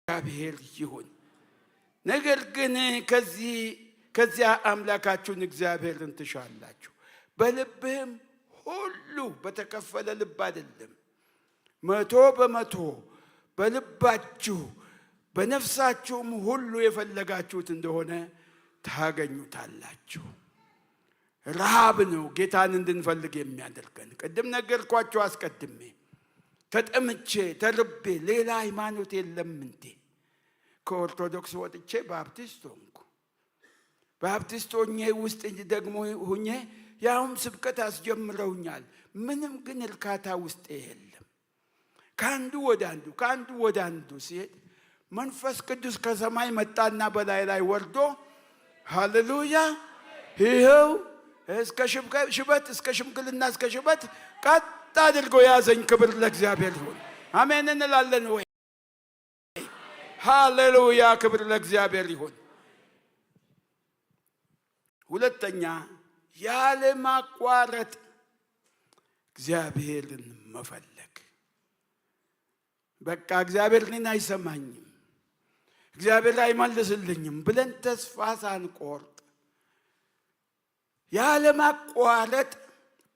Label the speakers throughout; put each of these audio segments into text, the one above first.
Speaker 1: እግዚአብሔር ይሁን። ነገር ግን ከዚያ አምላካችሁን እግዚአብሔርን ትሻላችሁ። በልብህም ሁሉ በተከፈለ ልብ አይደለም፣ 100% በልባችሁ በነፍሳችሁም ሁሉ የፈለጋችሁት እንደሆነ ታገኙታላችሁ። ረሃብ ነው ጌታን እንድንፈልግ የሚያደርገን። ቅድም ነገርኳችሁ አስቀድሜ። ተጠምቼ ተርቤ ሌላ ሃይማኖት የለም እንዴ? ከኦርቶዶክስ ወጥቼ ባፕቲስት ሆንኩ። ባፕቲስት ሆኜ ውስጥ ደግሞ ሁኜ ያውም ስብከት አስጀምረውኛል። ምንም ግን እርካታ ውስጥ የለም። ከአንዱ ወደ አንዱ ሲሄድ መንፈስ ቅዱስ ከሰማይ መጣና በላይ ላይ ወርዶ ሃሌሉያ ይኸው እስከ ሽበት እስከ ሽምግልና እስከ ሽበት ቀጥ አድርጎ ያዘኝ። ክብር ለእግዚአብሔር ይሁን። አሜን እንላለን ወይ? ሃሌሉያ ክብር ለእግዚአብሔር ይሁን። ሁለተኛ ያለ ማቋረጥ እግዚአብሔርን መፈለግ። በቃ እግዚአብሔር እኔን አይሰማኝም፣ እግዚአብሔር አይመልስልኝም ብለን ተስፋ ሳንቆርጥ ያለ ማቋረጥ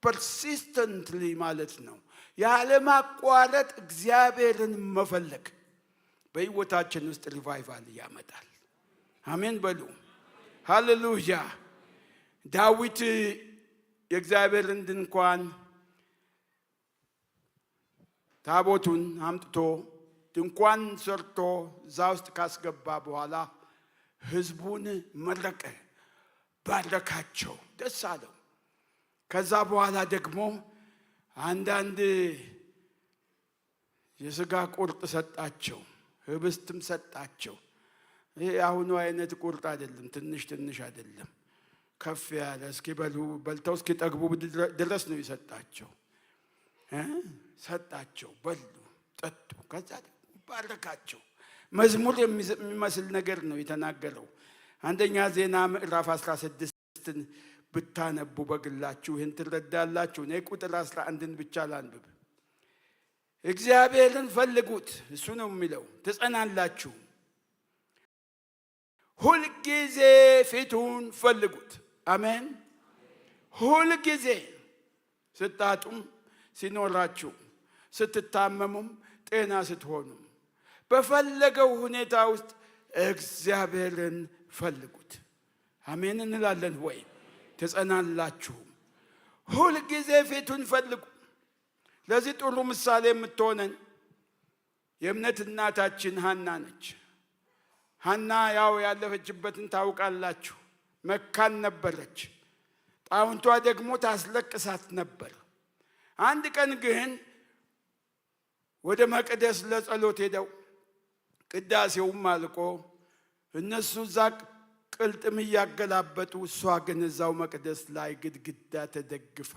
Speaker 1: ፐርሲስተንትሊ ማለት ነው። ያለ ማቋረጥ እግዚአብሔርን መፈለግ በሕይወታችን ውስጥ ሪቫይቫል ያመጣል። አሜን በሉ። ሃሌሉያ። ዳዊት የእግዚአብሔርን ድንኳን ታቦቱን አምጥቶ ድንኳን ሰርቶ እዛ ውስጥ ካስገባ በኋላ ሕዝቡን መረቀ፣ ባረካቸው፣ ደስ አለው። ከዛ በኋላ ደግሞ አንዳንድ የሥጋ ቁርጥ ሰጣቸው፣ ህብስትም ሰጣቸው። ይሄ አሁኑ አይነት ቁርጥ አይደለም፣ ትንሽ አይደለም፣ ከፍ ያለ በልተው እስኪጠግቡ ድረስ ነው የሰጣቸው። ሰጣቸው፣ በሉ፣ ጠጡ። ከዛ ባረካቸው። መዝሙር የሚመስል ነገር ነው የተናገረው። አንደኛ ዜና ምዕራፍ 16ን ብታነቡ በግላችሁ ይህን ትረዳላችሁ። እኔ ቁጥር 11ን ብቻ ላንብብ። እግዚአብሔርን ፈልጉት፣ እሱ ነው የሚለው፣ ትጸናላችሁ። ሁልጊዜ ፊቱን ፈልጉት። አሜን። ሁልጊዜ ስታጡም፣ ሲኖራችሁ፣ ስትታመሙም፣ ጤና ስትሆኑም፣ በፈለገው ሁኔታ ውስጥ እግዚአብሔርን ፈልጉት። አሜን እንላለን ወይ? ትጸናላችሁ። ሁልጊዜ ፊቱን ፈልጉ። ለዚህ ጥሩ ምሳሌ የምትሆነን የእምነት እናታችን ሐና ነች። ሐና ያው ያለፈችበትን ታውቃላችሁ። መካን ነበረች። ጣውንቷ ደግሞ ታስለቅሳት ነበር። አንድ ቀን ግን ወደ መቅደስ ለጸሎት ሄደው ቅዳሴውም አልቆ እነሱ እዛ ቅልጥም እያገላበጡ እሷ ግን እዛው መቅደስ ላይ ግድግዳ ተደግፋ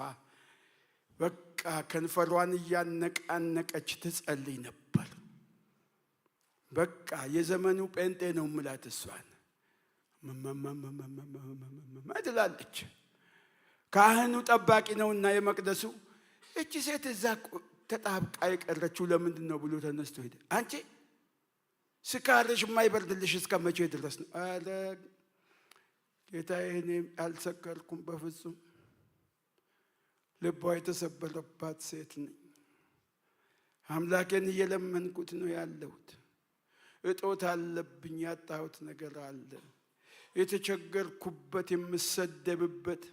Speaker 1: በቃ ከንፈሯን እያነቃነቀች ትጸልይ ነበር። በቃ የዘመኑ ጴንጤ ነው ምላት እሷን ትላለች። ካህኑ ጠባቂ ነውና የመቅደሱ እቺ ሴት እዛ ተጣብቃ የቀረችው ለምንድን ነው ብሎ ተነስቶ ሄደ። አንቺ ስካርሽ የማይበርድልሽ እስከ መቼ ድረስ ነው? አለ ጌታዬ፣ እኔ አልሰከርኩም በፍጹም። ልቧ የተሰበረባት ሴት ነኝ። አምላኬን እየለመንኩት ነው ያለሁት። እጦት አለብኝ፣ ያጣሁት ነገር አለ። የተቸገርኩበት፣ የምሰደብበት፣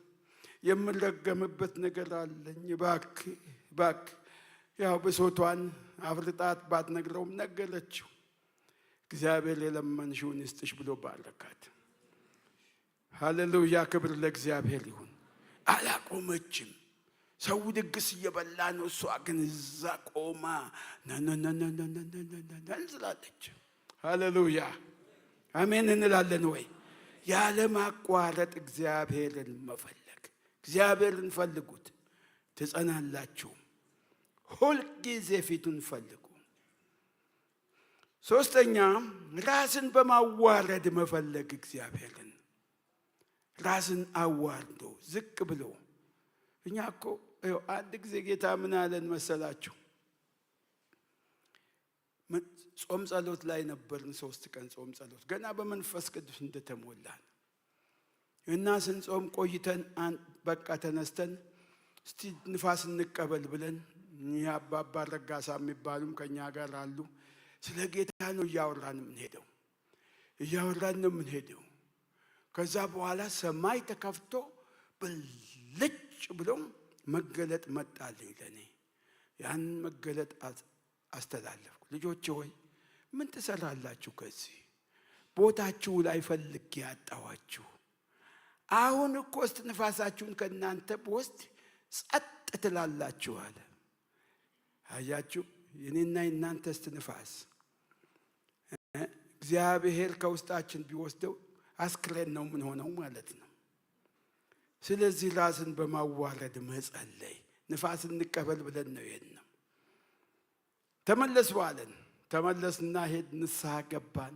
Speaker 1: የምረገምበት ነገር አለኝ። እባክህ ያው ብሶቷን አፍርጣት ባትነግረውም ነገረችው። እግዚአብሔር የለመንሽውን ይስጥሽ ብሎ ባረካት። ሃሌሉያ ክብር ለእግዚአብሔር ይሁን። አላቆመችም። ሰው ድግስ እየበላ ነው፣ እሷ ግን እዛ ቆማ እንዝላለች። ሃሌሉያ አሜን እንላለን ወይ? ያለ ማቋረጥ እግዚአብሔርን መፈለግ። እግዚአብሔርን ፈልጉት ትጸናላችሁ። ሁልጊዜ ፊቱን ፈልጉ። ሶስተኛ ራስን በማዋረድ መፈለግ እግዚአብሔርን። ራስን አዋርዶ ዝቅ ብሎ። እኛ እኮ አንድ ጊዜ ጌታ ምን አለን መሰላችሁ? ጾም ጸሎት ላይ ነበርን። 3 ቀን ጾም ጸሎት ገና በመንፈስ ቅዱስ እንደተሞላን እና ስንጾም ቆይተን በቃ ተነስተን እስቲ ንፋስ እንቀበል ብለን አባባ ረጋሳ የሚባሉም ከኛ ጋር አሉ። ስለ ጌታ ነው እያወራን የምንሄደው። ከዛ በኋላ ሰማይ ተከፍቶ ብልጭ ብሎ መገለጥ መጣልኝ ለኔ። ያን መገለጥ አስተላለፍኩ። ልጆቼ ሆይ ምን ትሰራላችሁ? ከዚህ ቦታችሁ ላይ ፈልጌ ያጣዋችሁ። አሁን እኮ እስትንፋሳችሁን ከእናንተ በውስጥ ጸጥ ትላላችሁ አለ። አያችሁ፣ የኔና የእናንተ እስትንፋስ እግዚአብሔር ከውስጣችን ቢወስደው አስክሬን ነው ምን ሆነው ማለት ነው። ስለዚህ ራስን በማዋረድ መጸለይ፣ ንፋስ እንቀበል ብለን ነው የሄድነው። ተመለስ ባለን ተመለስና ሄድ፣ ንስሐ ገባን፣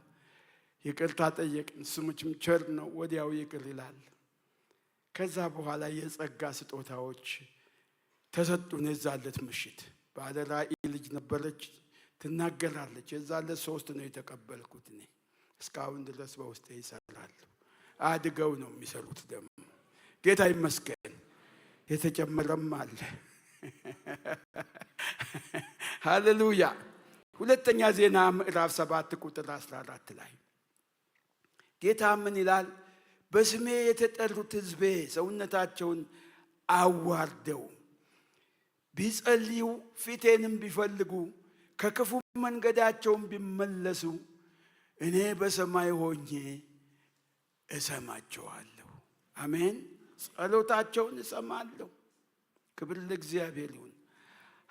Speaker 1: ይቅርታ ጠየቅን። ስሙችም ቸር ነው፣ ወዲያው ይቅር ይላል። ከዛ በኋላ የጸጋ ስጦታዎች ተሰጡን። የዛለት ምሽት ባለ ራእይ ልጅ ነበረች፣ ትናገራለች። የዛለት 3 ነው የተቀበልኩት እኔ። እስካሁን ድረስ በውስጤ ይሰራሉ። አድገው ነው የሚሰሩት ደግሞ። ጌታ ይመስገን። የተጨመረም አለ። ሃሌሉያ። ሁለተኛ ዜና ምዕራፍ 7 ቁጥር 14 ላይ ጌታ ምን ይላል? በስሜ የተጠሩት ሕዝቤ ሰውነታቸውን አዋርደው ቢጸልዩ ፊቴንም ቢፈልጉ ከክፉ መንገዳቸውን ቢመለሱ እኔ በሰማይ ሆኜ እሰማቸዋለሁ። አሜን። ጸሎታቸውን እሰማለሁ። ክብር ለእግዚአብሔር ይሁን።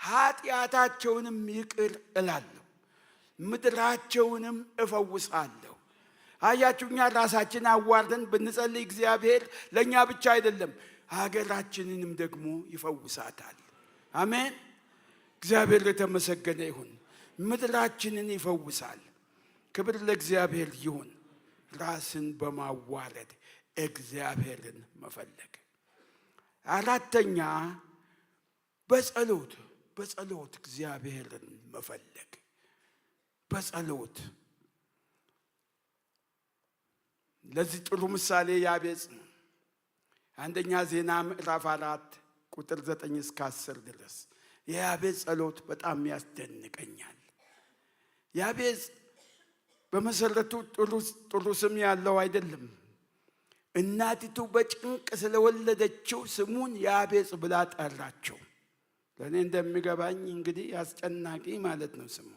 Speaker 1: ኃጢአታቸውንም ይቅር እላለሁ፣ ምድራቸውንም እፈውሳለሁ። አያችሁ፣ እኛ ራሳችን አዋርደን ብንጸልይ እግዚአብሔር ለእኛ ብቻ አይደለም ሀገራችንንም ደግሞ ይፈውሳታል። አሜን። እግዚአብሔር የተመሰገነ ይሁን። ምድራችንን ይፈውሳል። ክብር ለእግዚአብሔር ይሁን። ራስን በማዋረድ እግዚአብሔርን መፈለግ። አራተኛ በጸሎት እግዚአብሔርን መፈለግ። በጸሎት ለዚህ ጥሩ ምሳሌ ያቤጽ ነው። አንደኛ ዜና ምዕራፍ 4 ቁጥር 9 እስከ 10 ድረስ የያቤጽ ጸሎት በጣም ያስደንቀኛል። ያቤጽ በመሰረቱ ጥሩ ስም ያለው አይደለም። እናቲቱ በጭንቅ ስለወለደችው ስሙን ያቤጽ ብላ ጠራቸው። ለእኔ እንደሚገባኝ እንግዲህ አስጨናቂ ማለት ነው ስሙ።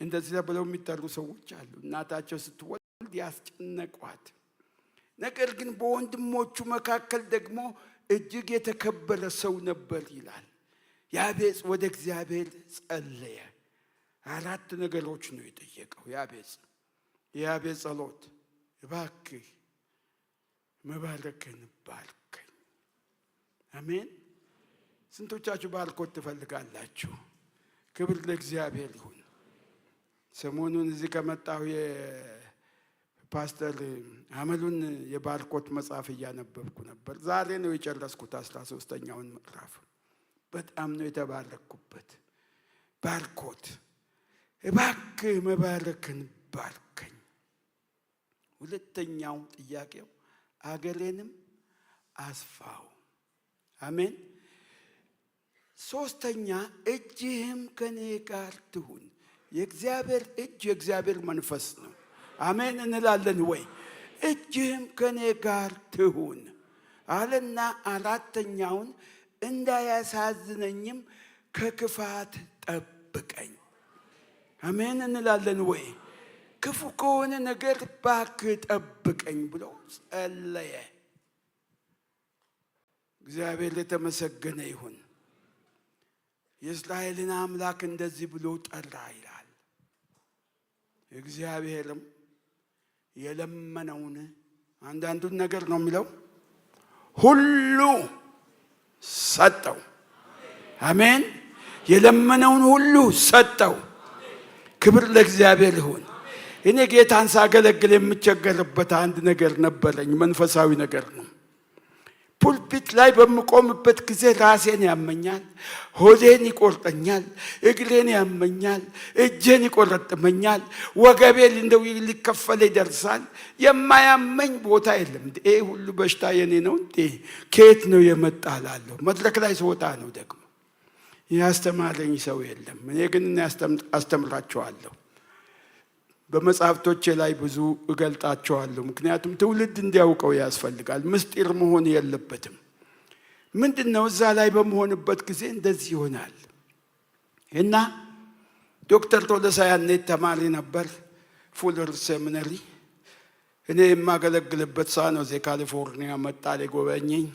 Speaker 1: እንደዚህ ብለው የሚጠሩ ሰዎች አሉ። እናታቸው ስትወልድ ያስጨነቋት። ነገር ግን በወንድሞቹ መካከል ደግሞ እጅግ የተከበረ ሰው ነበር ይላል። ያቤጽ ወደ እግዚአብሔር ጸለየ። 4 ነገሮች ነው የጠየቀው ያቤጽ። የያቤጽ ጸሎት እባክህ መባረክን ባርከኝ። አሜን። ስንቶቻችሁ ባርኮት ትፈልጋላችሁ? ክብር ለእግዚአብሔር ይሁን። ሰሞኑን እዚህ ከመጣሁ የፓስተር አመሉን የባርኮት መጽሐፍ እያነበብኩ ነበር። ዛሬ ነው የጨረስኩት 13ኛውን ምዕራፍ። በጣም ነው የተባረኩበት። ባርኮት እባክህ መባረክን ባርከኝ። ሁለተኛው ጥያቄው አገሬንም አስፋው። አሜን። ሶስተኛ እጅህም ከኔ ጋር ትሁን። የእግዚአብሔር እጅ የእግዚአብሔር መንፈስ ነው። አሜን እንላለን ወይ? እጅህም ከኔ ጋር ትሁን አለና አራተኛውን እንዳያሳዝነኝም ከክፋት ጠብቀኝ። አሜን እንላለን ወይ? ክፉ ከሆነ ነገር እባክህ ጠብቀኝ ብሎ ጸለየ። እግዚአብሔር የተመሰገነ ይሁን። የእስራኤልን አምላክ እንደዚህ ብሎ ጠራ ይላል። እግዚአብሔርም የለመነውን አንዳንዱን ነገር ነው የሚለው ሁሉ ሰጠው። አሜን። የለመነውን ሁሉ ሰጠው። ክብር ለእግዚአብሔር ይሁን። እኔ ጌታን ሳገለግል የምቸገርበት አንድ ነገር ነበረኝ። መንፈሳዊ ነገር ነው። ፑልፒት ላይ በምቆምበት ጊዜ ራሴን ያመኛል፣ ሆዴን ይቆርጠኛል፣ እግሬን ያመኛል፣ እጄን ይቆረጥመኛል፣ ወገቤን እንደው ሊከፈል ይደርሳል። የማያመኝ ቦታ የለም። ይሄ ሁሉ በሽታ የኔ ነው እንዴ? ከየት ነው የመጣ እላለሁ። መድረክ ላይ ስወጣ ነው ደግሞ ያስተማረኝ ሰው የለም። እኔ ግን አስተምራቸዋለሁ። በመጽሐፍቶቼ ላይ ብዙ እገልጣቸዋለሁ። ምክንያቱም ትውልድ እንዲያውቀው ያስፈልጋል። ምስጢር መሆን የለበትም። ምንድነው እዛ ላይ በመሆንበት ጊዜ እንደዚህ ይሆናል። እና ዶክተር ቶለሳ ያኔ ተማሪ ነበር፣ ፉለር ሴሚናሪ። እኔ የማገለግልበት ሳን ሆዜ ካሊፎርኒያ መጣ፣ ሊጎበኘኝ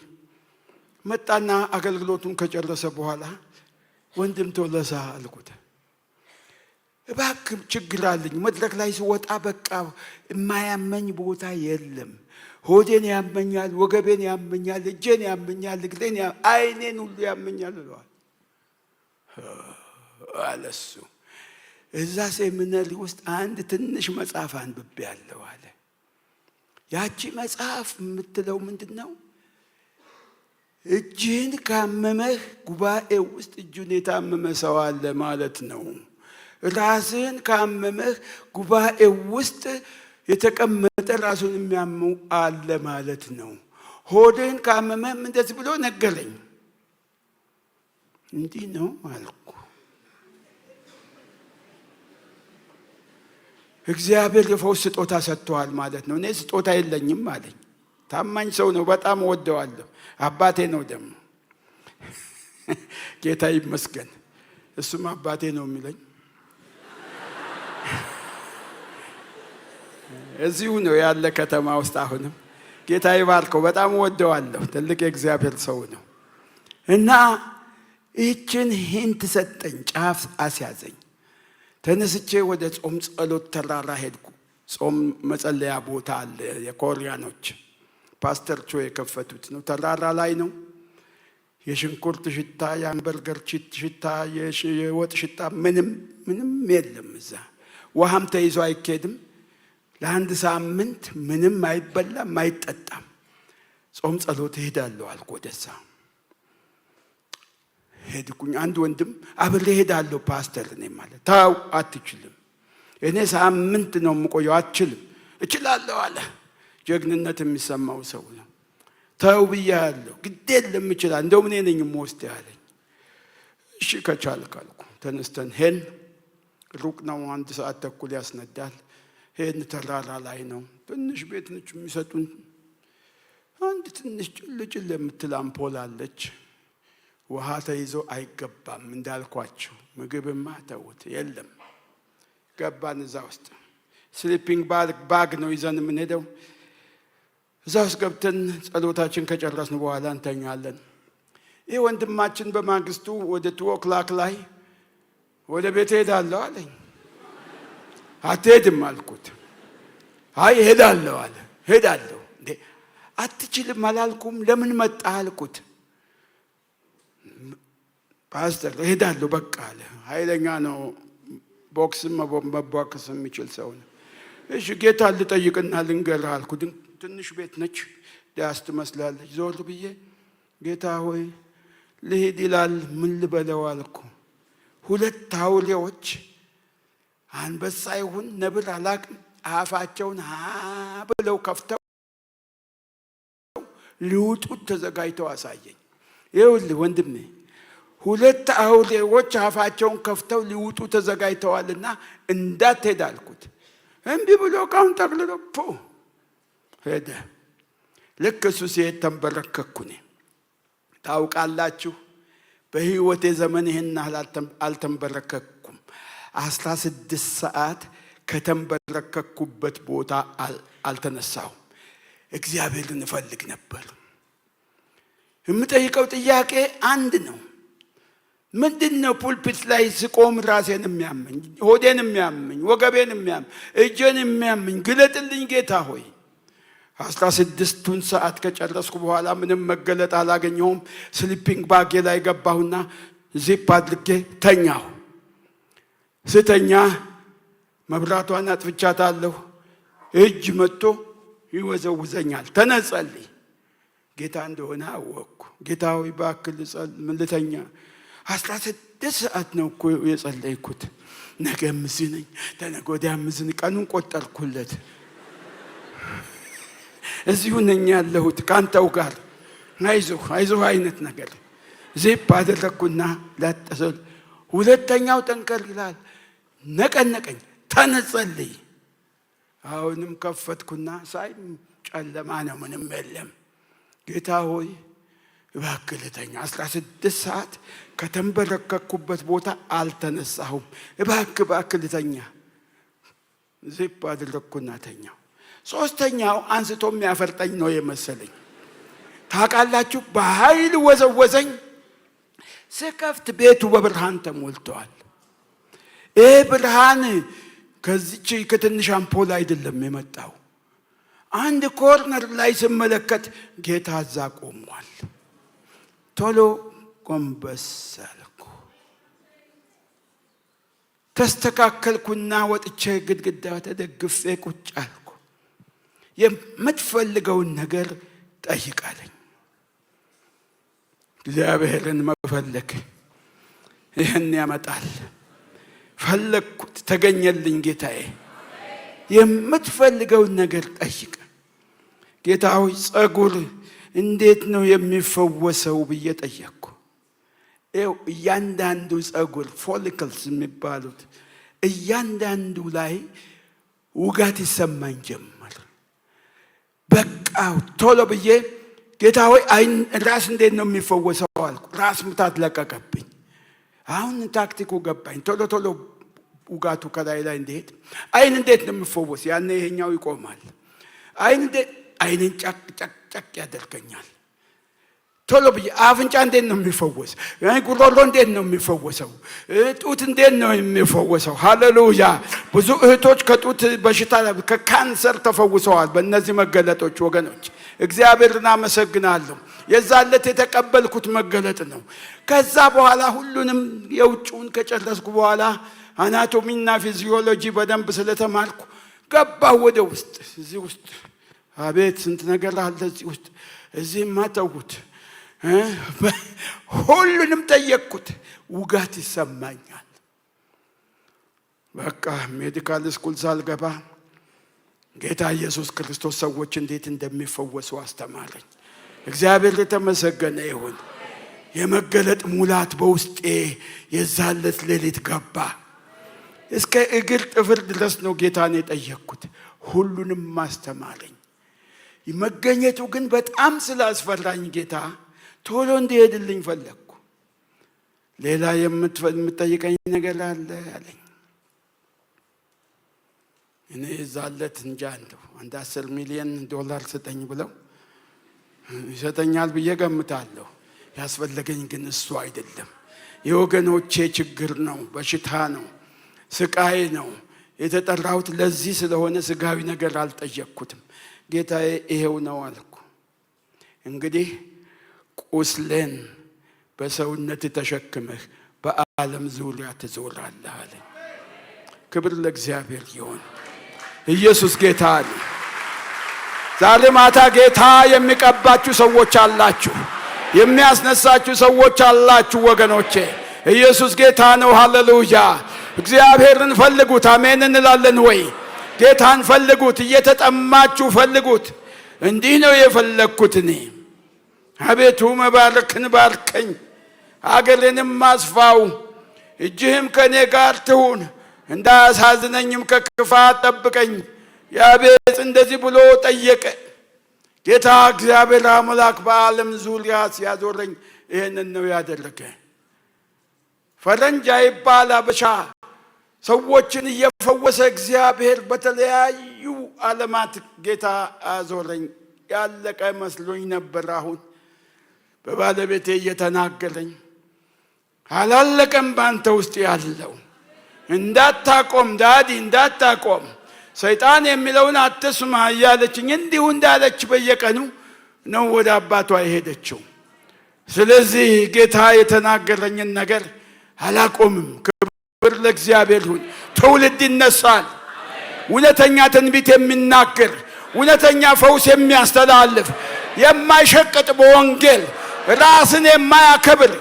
Speaker 1: መጣና አገልግሎቱን ከጨረሰ በኋላ ወንድም ቶለሳ አልኩት፣ እባክህ ችግር አለኝ። መድረክ ላይ ስወጣ በቃ የማያመኝ ቦታ የለም። ሆዴን ያመኛል፣ ወገቤን ያመኛል፣ እጄን ያመኛል፣ እግሬን አይኔን ሁሉ ያመኛል ብለዋል አለሱ። እዛ ሴሚናሪ ውስጥ አንድ ትንሽ መጽሐፍ አንብቤያለሁ አለ። ያቺ መጽሐፍ የምትለው ምንድን ነው? እጅህን ካመመህ ጉባኤ ውስጥ እጁን የታመመ ሰው አለ ማለት ነው። ራስህን ካመመህ ጉባኤ ውስጥ የተቀመጠ ራሱን የሚያመው አለ ማለት ነው። ሆድህን ካመመህም እንደዚህ ብሎ ነገረኝ። እንዲህ ነው አልኩ። እግዚአብሔር የፈውስ ስጦታ ሰጥቷል ማለት ነው። እኔ ስጦታ የለኝም አለኝ። ታማኝ ሰው ነው፣ በጣም እወደዋለሁ። አባቴ ነው ደግሞ ጌታ ይመስገን። እሱም አባቴ ነው የሚለኝ። እዚሁ ነው ያለ ከተማ ውስጥ አሁንም። ጌታ ይባርከው፣ በጣም እወደዋለሁ። ትልቅ የእግዚአብሔር ሰው ነው። እና ይህችን ሂንት ሰጠኝ፣ ጫፍ አስያዘኝ። ተነስቼ ወደ ጾም ጸሎት ተራራ ሄድኩ። ጾም መጸለያ ቦታ አለ፣ የኮሪያኖች ፓስተር ቾ የከፈቱት ነው። ተራራ ላይ ነው። የሽንኩርት ሽታ፣ የአምበርገር ሽታ፣ የወጥ ሽታ ምንም የለም እዛ። ውሃም ተይዞ አይኬድም። ለአንድ ሳምንት ምንም አይበላም አይጠጣም። ጾም ጸሎት እሄዳለሁ አልኩ። ወደዛ ሄድኩኝ። አንድ ወንድም አብሬ እሄዳለሁ ፓስተር። እኔ ማለት ታው አትችልም፣ እኔ ሳምንት ነው የምቆየው። አትችልም። እችላለሁ አለ። ጀግንነት የሚሰማው ሰው ነው። ተው ብያለሁ፣ ግድ የለም እችላለሁ፣ እንደውም እኔ ነኝ የምወስደው ያለኝ። እሺ ከቻልክ አልኩ። ተነስተን ሄን ሩቅ ነው፣ 1 ሰዓት ተኩል ያስነዳል። ሄን ተራራ ላይ ነው። ትንሽ ቤት ነች የሚሰጡን። አንድ ትንሽ ጭልጭል የምትል አምፖል አለች። ውሃ ተይዞ አይገባም እንዳልኳችሁ። ምግብማ ተውት የለም። ገባን እዛ ውስጥ። ስሊፒንግ ባግ ነው ይዘን የምንሄደው። እዛ ውስጥ ገብተን ጸሎታችን ከጨረስን በኋላ እንተኛለን። ይህ ወንድማችን በማግስቱ ወደ 2 o'clock ላይ ወደ ቤት ሄዳለሁ አለኝ። አትሄድም አልኩት። አይ ሄዳለሁ አለ። ሄዳለሁ። እንዴ አትችልም አላልኩም? ለምን መጣ አልኩት። ፓስተር ሄዳለሁ በቃ አለ። ኃይለኛ ነው፣ ቦክስም መቧከስ የሚችል ሰው ነው። እሺ ጌታ ልጠይቅና ልንገርህ አልኩት። ትንሽ ቤት ነች፣ ዳስ ትመስላለች። ዞር ብዬ ጌታ ሆይ ልሂድ ይላል፣ ምን ልበለው አልኩ። 2 አውሬዎች አንበሳ ይሁን ነብር አላቅም፣ አፋቸውን ብለው ከፍተው ሊውጡት ተዘጋጅተው አሳየኝ። ይኸውልህ ወንድሜ 2 አውሬዎች አፋቸውን ከፍተው ሊውጡ ተዘጋጅተዋልና እንዳትሄድ አልኩት። እምቢ ብሎ እቃውን ጠቅልሎ ሄደ። ልክ እሱ ሲሄድ ተንበረከኩኝ። ታውቃላችሁ በሕይወቴ ዘመን ይህን አልተንበረከኩም። 16 ሰዓት ከተንበረከኩበት ቦታ አልተነሳሁም። እግዚአብሔርን እፈልግ ነበር። የምጠይቀው ጥያቄ አንድ ነው። ምንድነው? ፑልፒት ላይ ስቆም ራሴን የሚያመኝ፣ ሆዴን የሚያመኝ፣ ወገቤን የሚያመኝ፣ እጄን የሚያመኝ ግለጥልኝ ጌታ ሆይ። 16ቱን ሰዓት ከጨረስኩ በኋላ ምንም መገለጥ አላገኘሁም። ስሊፒንግ ባጌ ላይ ገባሁና ዚፕ አድርጌ ተኛሁ። ስተኛ መብራቷን አጥፍቻታለሁ። እጅ መጥቶ ይወዘውዘኛል። ተነጸልይ ጌታ እንደሆነ አወቅኩ። ጌታ ሆይ እባክህ ልተኛ። 16 ሰዓት ነው እኮ የጸለይኩት። ነገም እዚህ ነኝ፣ ተነገ ወዲያም እዚህ ነኝ። ቀኑን ቆጠርኩለት። እዚሁ ነኝ ያለሁት ካንተው ጋር። አይዞህ አይነት ነገር ዜብ አደረግኩና ላጠሰል። ሁለተኛው ጠንከር ይላል። ነቀነቀኝ። ተነጸልይ። አሁንም ከፈትኩና ሳይ ጨለማ ነው፣ ምንም የለም። ጌታ ሆይ እባክህ ልተኛ። 16 ሰዓት ከተንበረከኩበት ቦታ አልተነሳሁም። እባክህ ልተኛ። ዚፕ አደረግኩና ተኛው። ሶስተኛው አንስቶ የሚያፈርጠኝ ነው የመሰለኝ። ታውቃላችሁ፣ በኃይል ወዘወዘኝ። ስከፍት ቤቱ በብርሃን ተሞልቷል። ይህ ብርሃን ከዚች ከትንሽ አምፖል አይደለም የመጣው። አንድ ኮርነር ላይ ስመለከት ጌታ እዛ ቆሟል። ቶሎ ጎንበስ አልኩ። ተስተካከልኩና ወጥቼ ግድግዳ ተደግፌ ቁጭ አልኩ። የምትፈልገውን ነገር ጠይቃለኝ። እግዚአብሔርን መፈለግ ይህን ያመጣል። ፈለግኩት፣ ተገኘልኝ። ጌታዬ የምትፈልገውን ነገር ጠይቅ። ጌታ ሆይ ጸጉር እንዴት ነው የሚፈወሰው ብዬ ጠየቅኩ። እያንዳንዱ ጸጉር ፎሊክልስ የሚባሉት እያንዳንዱ ላይ ውጋት ይሰማኝ ጀመር። በቃ ቶሎ ብዬ ጌታ ሆይ ራስ እንዴት ነው የሚፈወሰው አልኩ። ራስ ምታት ለቀቀብኝ። አሁን ታክቲኩ ገባኝ። ቶሎ ውጋቱ ከላይ ላይ እንዴት አይን እንዴት ነው የሚፈወስ? ያኔ ይሄኛው ይቆማል። አይንን ጨቅ ያደርገኛል። ቶሎ ብዬ አፍንጫ እንዴት ነው የሚፈወስ? ጉሮሮ እንዴት ነው የሚፈወሰው? ጡት እንዴት ነው የሚፈወሰው? ሃሌሉያ! ብዙ እህቶች ከጡት በሽታ ከካንሰር ተፈውሰዋል በእነዚህ መገለጦች። ወገኖች እግዚአብሔርን አመሰግናለሁ። የዛለት የተቀበልኩት መገለጥ ነው። ከዛ በኋላ ሁሉንም የውጭውን ከጨረስኩ በኋላ አናቶሚና ፊዚዮሎጂ በደንብ ስለተማርኩ ገባሁ ወደ ውስጥ። እዚህ ውስጥ አቤት ስንት ነገር አለ እዚህ ውስጥ። እዚህማ ተውኩት። ሁሉንም ጠየቅኩት። ውጋት ይሰማኛል። በቃ ሜዲካል ስኩል ሳልገባ ጌታ ኢየሱስ ክርስቶስ ሰዎች እንዴት እንደሚፈወሱ አስተማረኝ። እግዚአብሔር የተመሰገነ ይሁን። የመገለጥ ሙላት በውስጤ የዛለት ሌሊት ገባ። እስከ እግር ጥፍር ድረስ ነው ጌታን የጠየቅኩት። ሁሉንም ማስተማረኝ። መገኘቱ ግን በጣም ስላስፈራኝ ጌታ ቶሎ እንዲሄድልኝ ፈለግኩ። ሌላ የምትጠይቀኝ ነገር አለ አለኝ። እኔ የዛለት እንጃ እንደው አንድ 10 ሚሊዮን ዶላር ስጠኝ ብለው ይሰጠኛል ብዬ ገምታለሁ። ያስፈለገኝ ግን እሱ አይደለም። የወገኖቼ ችግር ነው፣ በሽታ ነው፣ ስቃይ ነው። የተጠራሁት ለዚህ ስለሆነ ስጋዊ ነገር አልጠየቅኩትም። ጌታዬ ይሄው ነው አልኩ። እንግዲህ ቁስሌን በሰውነት ተሸክመህ በዓለም ዙሪያ ትዞራለህ አለኝ። ክብር ለእግዚአብሔር ይሁን። ኢየሱስ ጌታ ነው። ዛሬ ማታ ጌታ የሚቀባችሁ ሰዎች አላችሁ፣ የሚያስነሳችሁ ሰዎች አላችሁ ወገኖቼ። ኢየሱስ ጌታ ነው። ሃሌሉያ! እግዚአብሔርን ፈልጉት። አሜን እንላለን ወይ? ጌታን ፈልጉት፣ እየተጠማችሁ ፈልጉት። እንዲህ ነው የፈለግኩት እኔ። አቤቱ መባረክን ባርከኝ፣ አገሬንም አስፋው። እጅህም ከእኔ ጋር ትሁን፣ እንዳያሳዝነኝም ከክፋት ጠብቀኝ። ያቤጽ እንደዚህ ብሎ ጠየቀ። ጌታ እግዚአብሔር አምላክ በዓለም ዙሪያ ሲያዞረኝ ይህንን ነው ያደረገ። ፈረንጅ አይባል አበሻ ሰዎችን እየፈወሰ እግዚአብሔር በተለያዩ ዓለማት ጌታ አዞረኝ። ያለቀ መስሎኝ ነበር። አሁን በባለቤቴ እየተናገረኝ አላለቀም ባንተ ውስጥ ያለው እንዳታቆም ዳዲ እንዳታቆም ሰይጣን የሚለውን አትስማ እያለችኝ እንዲሁ እንዳለች በየቀኑ ነው ወደ አባቷ የሄደችው። ስለዚህ ጌታ የተናገረኝን ነገር አላቆምም። ክብር ለእግዚአብሔር ይሁን። ትውልድ ይነሳል፣ እውነተኛ ትንቢት የሚናገር እውነተኛ ፈውስ የሚያስተላልፍ የማይሸቅጥ በወንጌል ራስን የማያከብር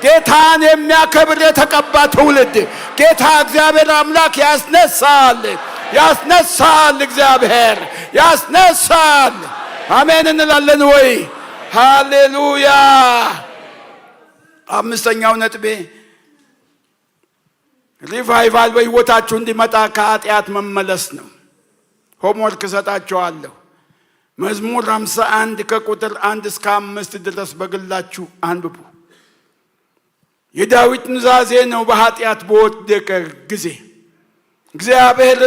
Speaker 1: ጌታን የሚያከብር የተቀባ ትውልድ ጌታ እግዚአብሔር አምላክ ያስነሳል። እግዚአብሔር ያስነሳል። አሜን እንላለን ወይ? ሃሌሉያ። አምስተኛው ነጥቤ ሪቫይቫል በሕይወታችሁ እንዲመጣ ከኃጢአት መመለስ ነው። ሆምወርክ እሰጣችኋለሁ። መዝሙር 51 ከቁጥር 1 እስከ 5 ድረስ በግላችሁ አንብቡ። የዳዊት ኑዛዜ ነው። በኃጢአት በወደቀ ጊዜ እግዚአብሔር